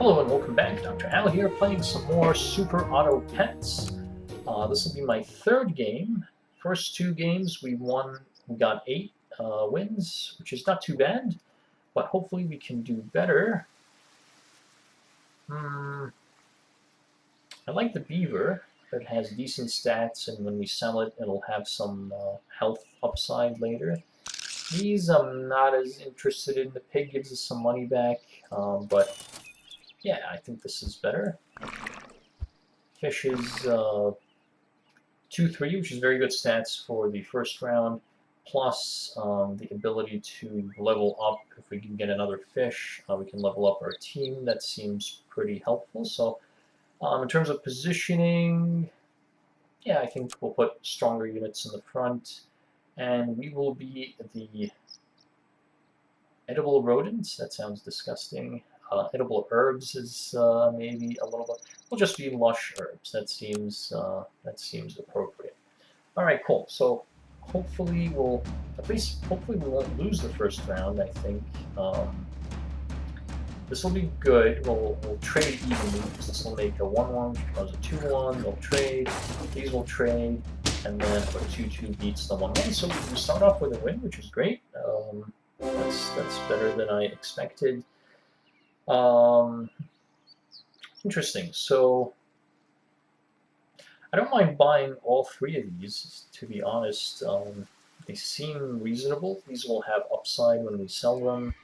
Hello and welcome back. Dr. Al here, playing some more Super Auto Pets. This will be my third game. First two games we won, we got 8 wins, which is not too bad, but hopefully we can do better. I like the beaver. It has decent stats, and when we sell it, it'll have some health upside later. These I'm not as interested in. The pig gives us some money back, but yeah, I think this is better. Fish is 2-3, which is very good stats for the first round, plus the ability to level up. If we can get another fish, we can level up our team. That seems pretty helpful. So in terms of positioning, yeah, I think we'll put stronger units in the front, and we will be the edible rodents. That sounds disgusting. Edible herbs is maybe a little bit. We'll just be lush herbs. That seems appropriate. All right, cool. So hopefully we won't lose the first round. I think this will be good. We'll trade evenly because this will make a 1-1, which becomes a 2-1. They'll trade. These will trade, and then a 2-2 beats the 1-1. So we start off with a win, which is great. That's better than I expected. Interesting. So I don't mind buying all 3 of these, to be honest. They seem reasonable. These will have upside when we sell them.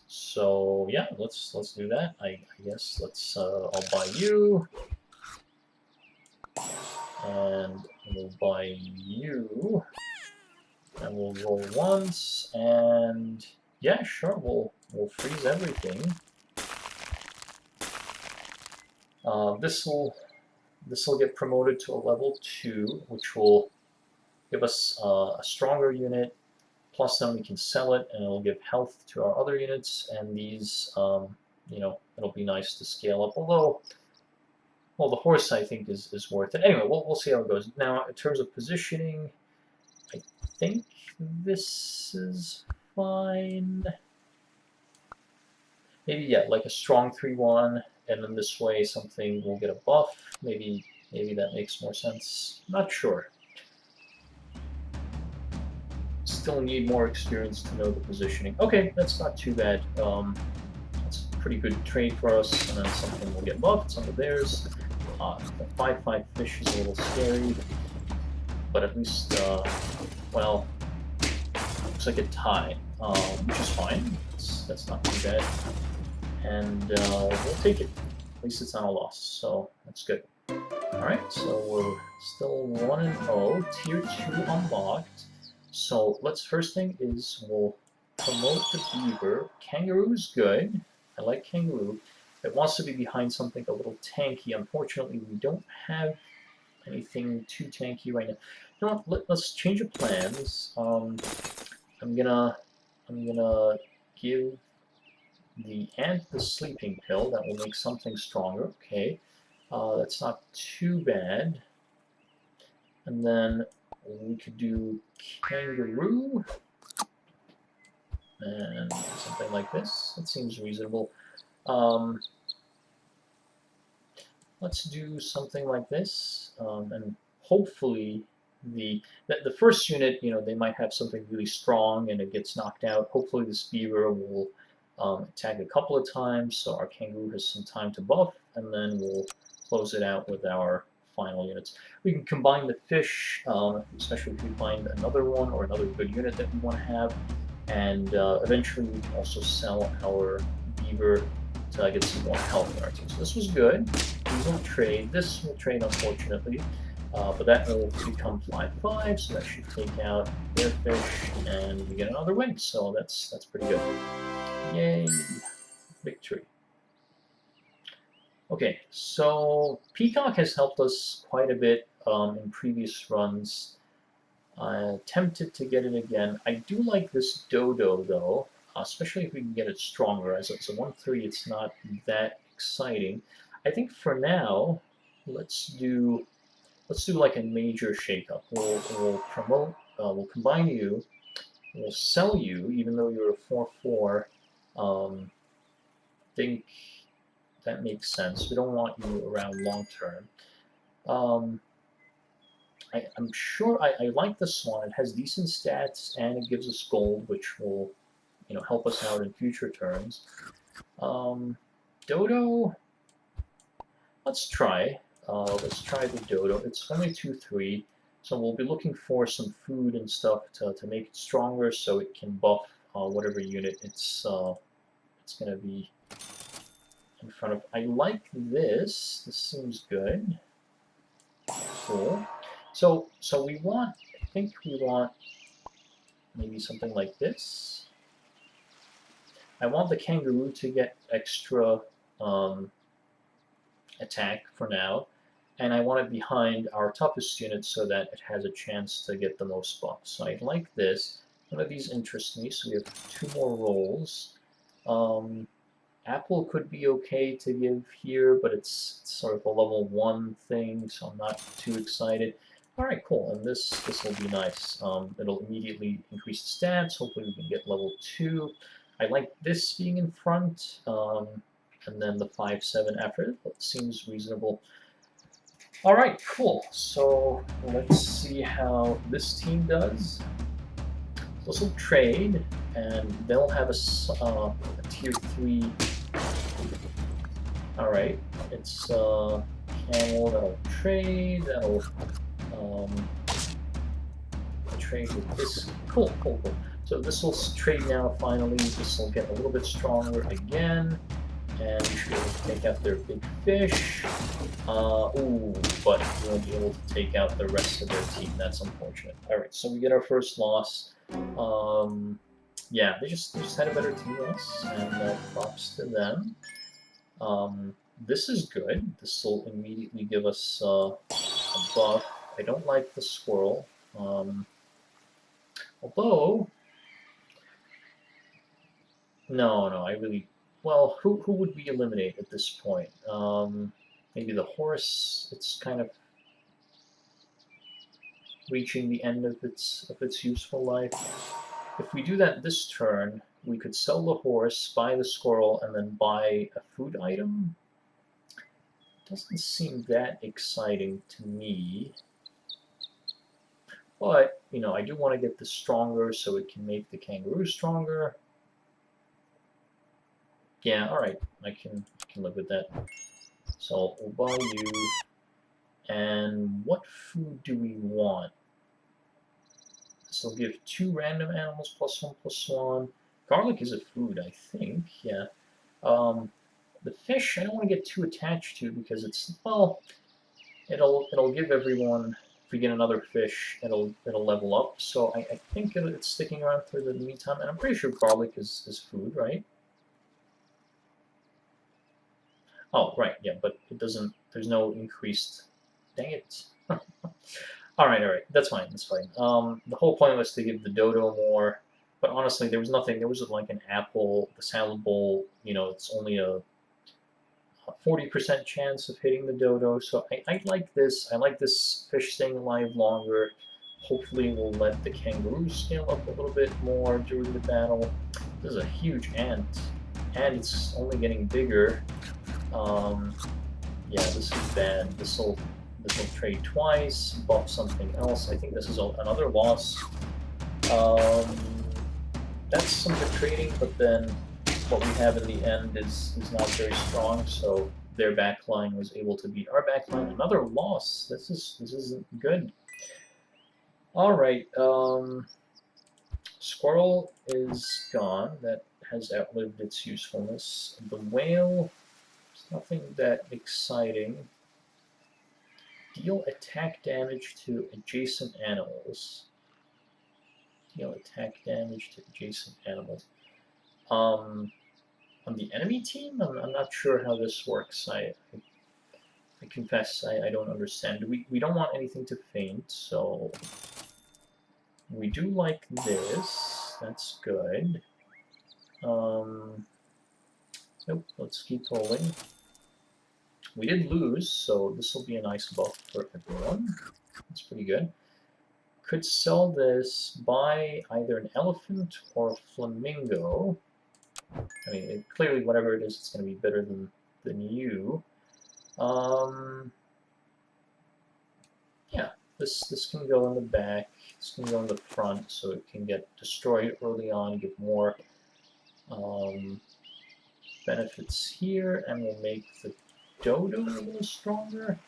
So yeah, let's do that. I guess let's. I'll buy you, and we'll buy you, and we'll roll once, and yeah, sure, we'll freeze everything. This will get promoted to a level 2, which will give us a stronger unit. Plus, then we can sell it, and it'll give health to our other units. And these, it'll be nice to scale up. Although, well, the horse I think is worth it. Anyway, we'll see how it goes. Now, in terms of positioning, I think this is fine. Maybe yeah, like a strong 3-1. And then this way something will get a buff. Maybe that makes more sense. Not sure. Still need more experience to know the positioning. Okay, that's not too bad. That's a pretty good trade for us. And then something will get buffed, some of theirs. The 5-5 fish is a little scary. But at least, well, looks like a tie, which is fine. That's not too bad. And we'll take it. At least it's not a loss, so that's good. Alright, so we're still 1-0, tier 2 unlocked. So first thing is we'll promote the beaver. Kangaroo's good. I like kangaroo. It wants to be behind something a little tanky. Unfortunately, we don't have anything too tanky right now. You know what, let's change of plans. I'm gonna give the ant the sleeping pill. That will make something stronger. Okay, that's not too bad. And then we could do kangaroo and something like this. That seems reasonable. Let's do something like this, and hopefully the first unit, they might have something really strong and it gets knocked out. Hopefully this beaver will attack a couple of times, so our kangaroo has some time to buff, and then we'll close it out with our final units. We can combine the fish, especially if we find another one or another good unit that we want to have, and eventually we can also sell our beaver to get some more health in our team. So this was good. These will trade. This will trade, unfortunately, but that will become 5-5, so that should take out their fish, and we get another win. So that's pretty good. Yay! Victory. Okay, so Peacock has helped us quite a bit in previous runs. I attempted to get it again. I do like this Dodo, though, especially if we can get it stronger. As it's a 1-3, it's not that exciting. I think for now, let's do like a major shakeup. We'll promote, we'll combine you, we'll sell you, even though you're a 4-4. think that makes sense. We don't want you around long term. I'm sure I like this one. It has decent stats and it gives us gold, which will, help us out in future turns. Dodo, let's try. Let's try the Dodo. It's only 2-3, so we'll be looking for some food and stuff to make it stronger, so it can buff whatever unit it's gonna be in front of. I like this. This seems good. Cool. So we want. I think we want maybe something like this. I want the kangaroo to get extra attack for now, and I want it behind our toughest unit so that it has a chance to get the most buffs. So I like this. None of these interest me, so we have 2 more rolls. Apple could be okay to give here, but it's sort of a level 1 thing, so I'm not too excited. Alright, cool, and this will be nice. It'll immediately increase the stats. Hopefully we can get level 2. I like this being in front, and then the 5-7 after it. That seems reasonable. Alright, cool. So let's see how this team does. This will trade, and they'll have a tier 3. Alright, it's Camel that'll trade, that'll trade with this. Cool. So this will trade now finally. This will get a little bit stronger again, and we should be able to take out their big fish. Ooh, but we won't be able to take out the rest of their team. That's unfortunate. Alright, so we get our first loss. Yeah, they just had a better team than us, and props to them. This is good. This will immediately give us a buff. I don't like the squirrel. Although, no, I really. Well, who would we eliminate at this point? Maybe the horse. It's kind of reaching the end of its useful life. If we do that this turn, we could sell the horse, buy the squirrel, and then buy a food item. Doesn't seem that exciting to me. But, I do want to get this stronger so it can make the kangaroo stronger. Yeah, alright, I can live with that. So we'll buy you. And what food do we want? This will give 2 random animals +1/+1. Garlic is a food, I think, yeah. The fish, I don't want to get too attached to because it's, well, it'll give everyone, if we get another fish, it'll level up. So I think it's sticking around for the meantime, and I'm pretty sure garlic is food, right? Oh, right, yeah, but it doesn't, there's no increased, dang it. Alright, that's fine. The whole point was to give the dodo more, but honestly, there was nothing, there was like an apple, the salad bowl, it's only a 40% chance of hitting the dodo, so I like this. I like this fish staying alive longer. Hopefully we'll let the kangaroo scale up a little bit more during the battle. This is a huge ant, and it's only getting bigger. Yeah, this is bad. This will trade twice, buff something else. I think this is another loss. That's some good trading, but then what we have in the end is not very strong, so their backline was able to beat our backline. Another loss. This isn't good. Alright, squirrel is gone. That has outlived its usefulness. The whale, nothing that exciting. Deal attack damage to adjacent animals. Deal attack damage to adjacent animals. On the enemy team, I'm not sure how this works. I confess I don't understand. We don't want anything to faint, so we do like this. That's good. Nope, let's keep rolling. We did lose, so this will be a nice buff for everyone. That's pretty good. Could sell this, buy either an elephant or a flamingo. I mean, clearly whatever it is, it's going to be better than you. Yeah, this can go in the back. This can go in the front, so it can get destroyed early on, give more um, benefits here, and we'll make the dodo a little stronger.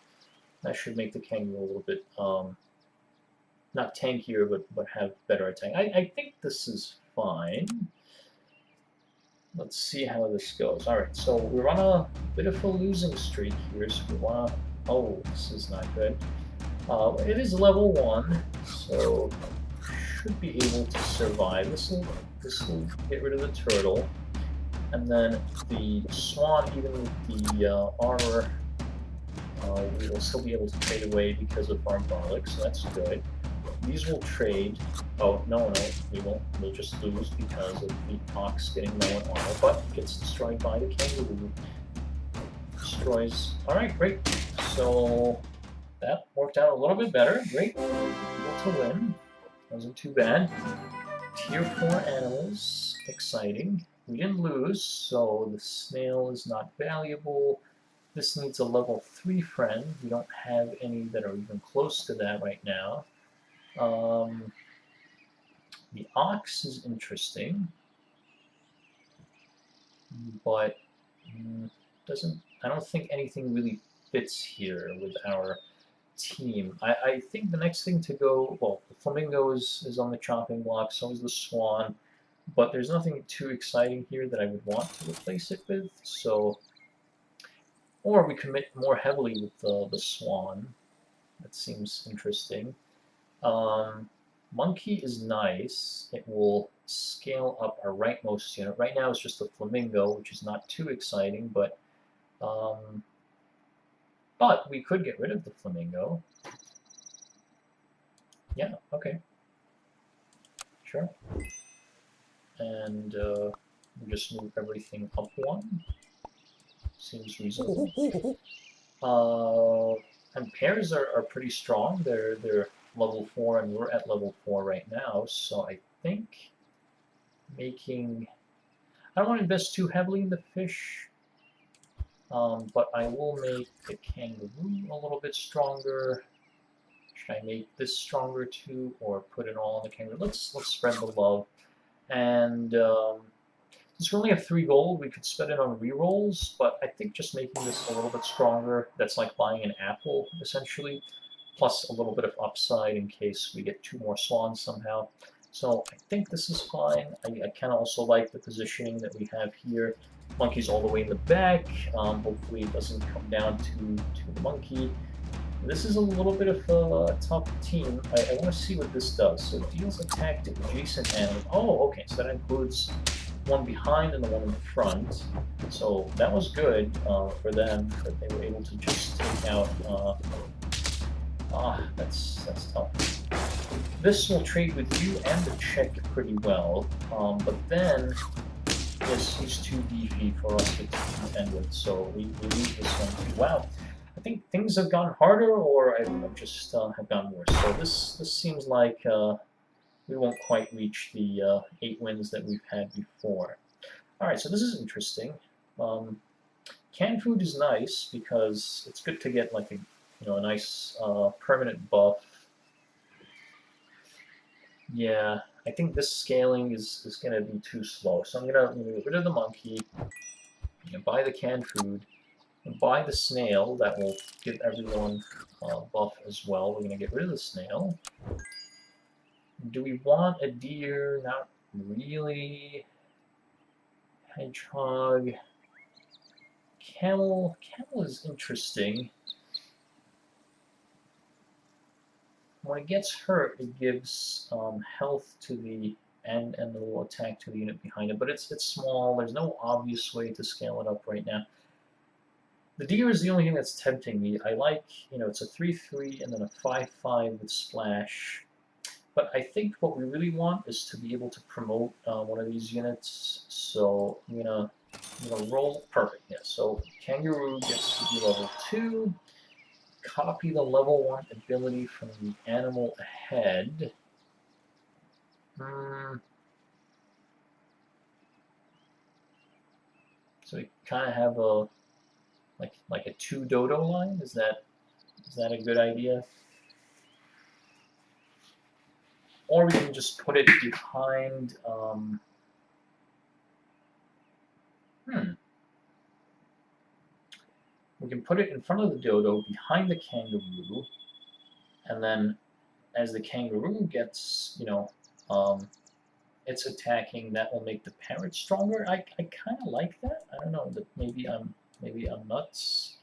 That should make the kangaroo a little bit not tankier, but have better attack. I think this is fine. Let's see how this goes. All right, so we're on a bit of a losing streak here, so we want to. Oh, this is not good. It is level 1, so should be able to survive. This will get rid of the turtle, and then the swan, even with the armor, we will still be able to trade away because of our garlic, so that's good. These will trade. Oh, no, we won't. We'll just lose because of the ox getting no armor, but gets destroyed by the kangaroo. Destroys. Alright, great. So that worked out a little bit better. Great. Able to win. Wasn't too bad. Tier 4 animals. Exciting. We didn't lose, so the snail is not valuable. This needs a level 3 friend. We don't have any that are even close to that right now. The ox is interesting, but doesn't. I don't think anything really fits here with our team. I think the next thing to go. Well, the flamingo is on the chopping block. So is the swan, but there's nothing too exciting here that I would want to replace it with. So, or we commit more heavily with the swan. That seems interesting. Monkey is nice. It will scale up our rightmost unit. Right now it's just a flamingo, which is not too exciting, but we could get rid of the flamingo. Yeah, okay. Sure. And we just move everything up 1. Seems reasonable. And pairs are pretty strong. They're level 4, and we're at level 4 right now. So I think making. I don't want to invest too heavily in the fish, but I will make the kangaroo a little bit stronger. Should I make this stronger too, or put it all on the kangaroo? Let's spread the love. And since we only have 3 gold, we could spend it on rerolls, but I think just making this a little bit stronger, that's like buying an apple, essentially, plus a little bit of upside in case we get 2 more swans somehow. So I think this is fine. I kind of also like the positioning that we have here. Monkey's all the way in the back. Hopefully it doesn't come down to the monkey. This is a little bit of a tough team. I want to see what this does. So it deals attack to adjacent animals. Oh, okay, so that includes one behind and the one in the front. So that was good for them, that they were able to just take out... that's tough. This will trade with you and the check pretty well, but then yes, he's too beefy for us to contend with, so we lose this one. Wow, I think things have gotten harder, or I've just have gotten worse. So this seems like we won't quite reach the 8 wins that we've had before. All right, so this is interesting. Canned food is nice because it's good to get like a nice permanent buff. Yeah, I think this scaling is going to be too slow. So I'm going to get rid of the monkey, buy the canned food, and buy the snail. That will give everyone buff as well. We're going to get rid of the snail. Do we want a deer? Not really. Hedgehog. Camel. Camel is interesting. When it gets hurt, it gives health to the and a little attack to the unit behind it, but it's small. There's no obvious way to scale it up right now. The deer is the only thing that's tempting me. I like, it's a 3/3 and then a 5/5 with splash. But I think what we really want is to be able to promote one of these units. So I'm gonna roll perfect. Yeah. So kangaroo gets to be level 2. Copy the level 1 ability from the animal ahead. So we kind of have a like a 2 dodo line. Is that a good idea? Or we can just put it behind. We can put it in front of the dodo, behind the kangaroo, and then as the kangaroo gets, it's attacking, that will make the parrot stronger. I kind of like that. I don't know. That maybe I'm nuts.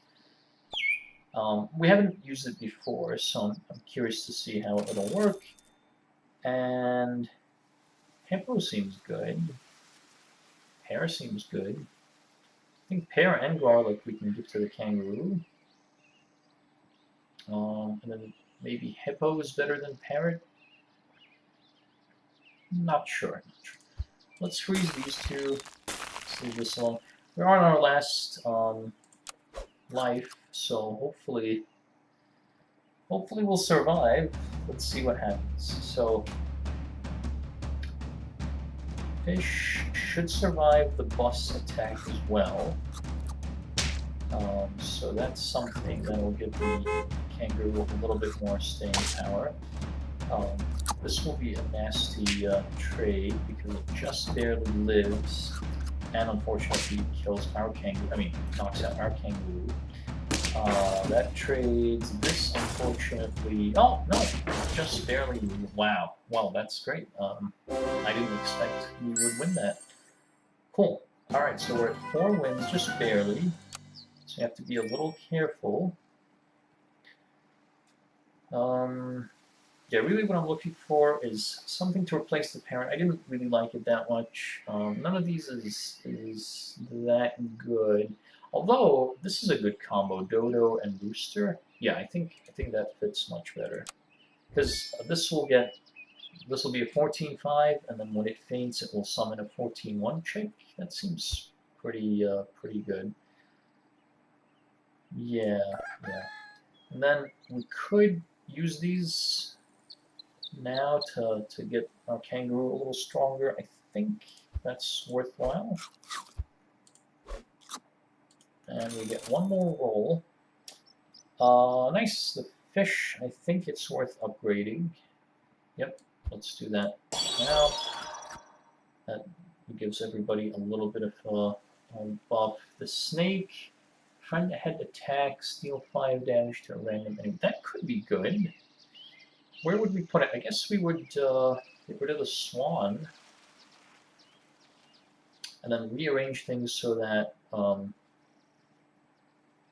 We haven't used it before, so I'm curious to see how it'll work. And hippo seems good. Pear seems good. I think pear and garlic we can give to the kangaroo. And then maybe hippo is better than parrot. Not sure. Let's freeze these two. Let's leave this alone. We're on our last life, so hopefully we'll survive. Let's see what happens. So fish should survive the bus attack as well. So that's something that will give the kangaroo a little bit more staying power. This will be a nasty trade because it just barely lives, and unfortunately kills our kangaroo. I mean, knocks out our kangaroo. That trades this, unfortunately. Oh no, just barely. Wow, that's great. I didn't expect we would win that. Cool. All right, so we're at 4 wins, just barely. So you have to be a little careful. Yeah, really what I'm looking for is something to replace the parent. I didn't really like it that much. None of these is that good. Although, this is a good combo, Dodo and Rooster. Yeah, I think that fits much better. Because this will be a 14-5, and then when it faints, it will summon a 14-1 chick. That seems pretty good. Yeah. And then we could use these now to get our kangaroo a little stronger. I think that's worthwhile. And we get one more roll. Nice. The fish, I think it's worth upgrading. Yep, let's do that now. That gives everybody a little bit of a buff. The snake, friend ahead attack, steal 5 damage to a random enemy. That could be good. Where would we put it? I guess we would get rid of the swan and then rearrange things so that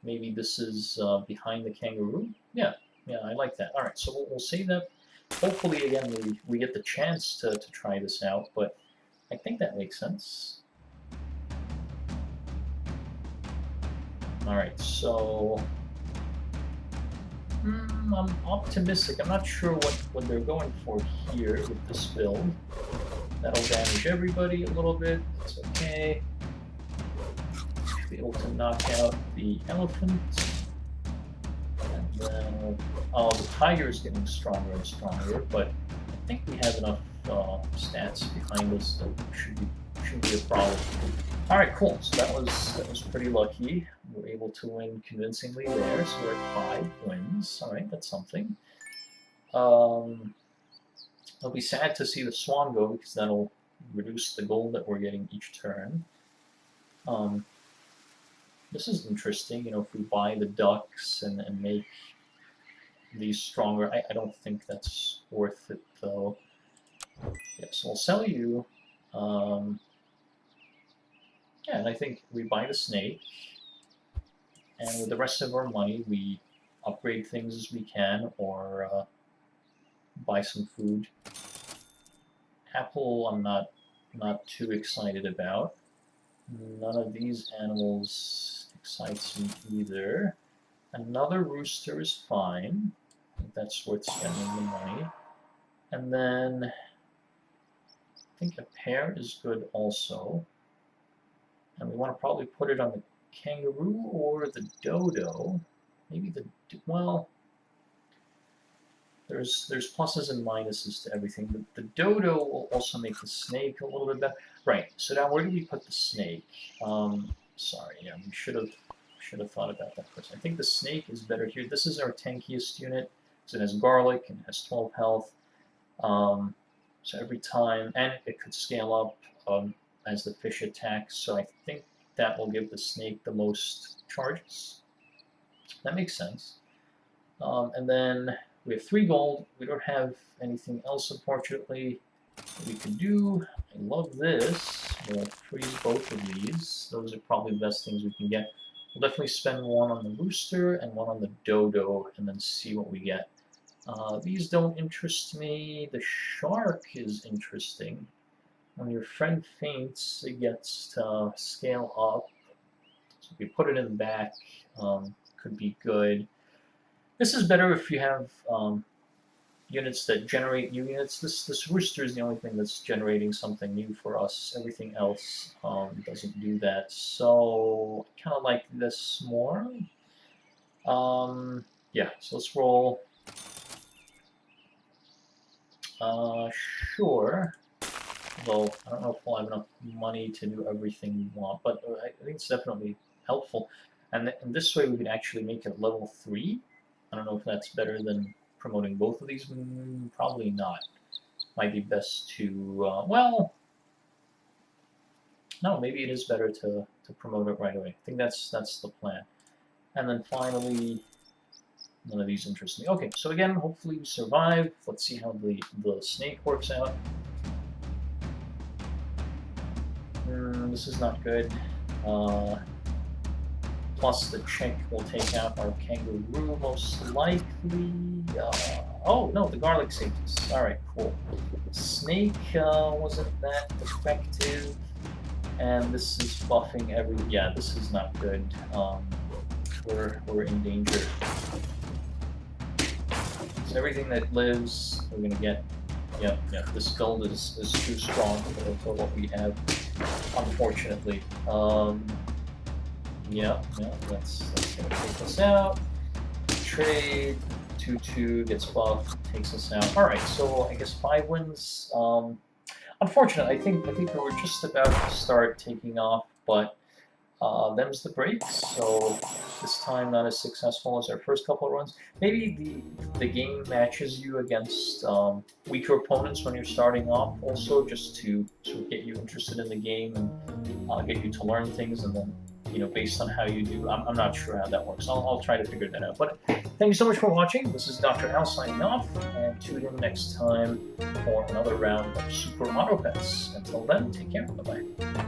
maybe this is behind the kangaroo. Yeah, I like that. All right, so we'll save that. Hopefully, again, we get the chance to try this out, but I think that makes sense. All right, so I'm optimistic. I'm not sure what they're going for here with this build. That'll damage everybody a little bit. It's okay. Be able to knock out the elephant. And then, oh, the tiger is getting stronger and stronger, but I think we have enough stats behind us that shouldn't be a problem. All right, cool. So that was pretty lucky. We were able to win convincingly there. So we're at 5 wins. All right, that's something. It'll be sad to see the swan go because that'll reduce the gold that we're getting each turn. This is interesting. If we buy the ducks and make these stronger, I don't think that's worth it though. Yeah, so I'll sell you. Yeah, and I think we buy the snake, and with the rest of our money, we upgrade things as we can, or buy some food. Apple, I'm not too excited about. None of these animals excites me either. Another rooster is fine. I think that's worth spending the money. And then I think a pear is good also. And we want to probably put it on the kangaroo or the dodo. Maybe well, there's pluses and minuses to everything. The dodo will also make the snake a little bit better. Right, so now where do we put the snake? Sorry, yeah, we should have thought about that first. I think the snake is better here. This is our tankiest unit, because it has garlic and it has 12 health. So every time, and it could scale up as the fish attacks. So I think that will give the snake the most charges. That makes sense. And then we have 3 gold. We don't have anything else, unfortunately, that we can do. I love this. We'll freeze both of these. Those are probably the best things we can get. We'll definitely spend 1 on the rooster and 1 on the dodo, and then see what we get. These don't interest me. The shark is interesting. When your friend faints, it gets to scale up. So if you put it in the back, could be good. This is better if you have units that generate new units. This rooster is the only thing that's generating something new for us. Everything else doesn't do that. So I kind of like this more. Yeah, so let's roll. Sure. Although I don't know if we'll have enough money to do everything we want, but I think it's definitely helpful. And this way we can actually make it level 3. I don't know if that's better than promoting both of these. Probably not. Might be best to, well, no, maybe it is better to promote it right away. I think that's the plan. And then finally, none of these interest me. Okay, so again, hopefully we survive. Let's see how the snake works out. This is not good. Plus the chick will take out our kangaroo most likely. Oh no, the garlic saved us. Alright, cool. Snake wasn't that effective. And this is buffing every... Yeah, this is not good. We're in danger. So everything that lives, we're gonna get... Yeah, this build is too strong for what we have, unfortunately. Yeah, that's gonna take us out. Trade, 2/2 gets buffed, takes us out. Alright, so I guess 5 wins. Unfortunate, I think we were just about to start taking off, but them's the breaks, so this time not as successful as our first couple of runs. Maybe the game matches you against weaker opponents when you're starting off also, just to sort of get you interested in the game and get you to learn things, and then, you know, based on how you do, I'm not sure how that works. I'll try to figure that out. But thank you so much for watching. This is Dr. Al signing off, and tune in next time for another round of Super Auto Pets. Until then, take care. Bye-bye.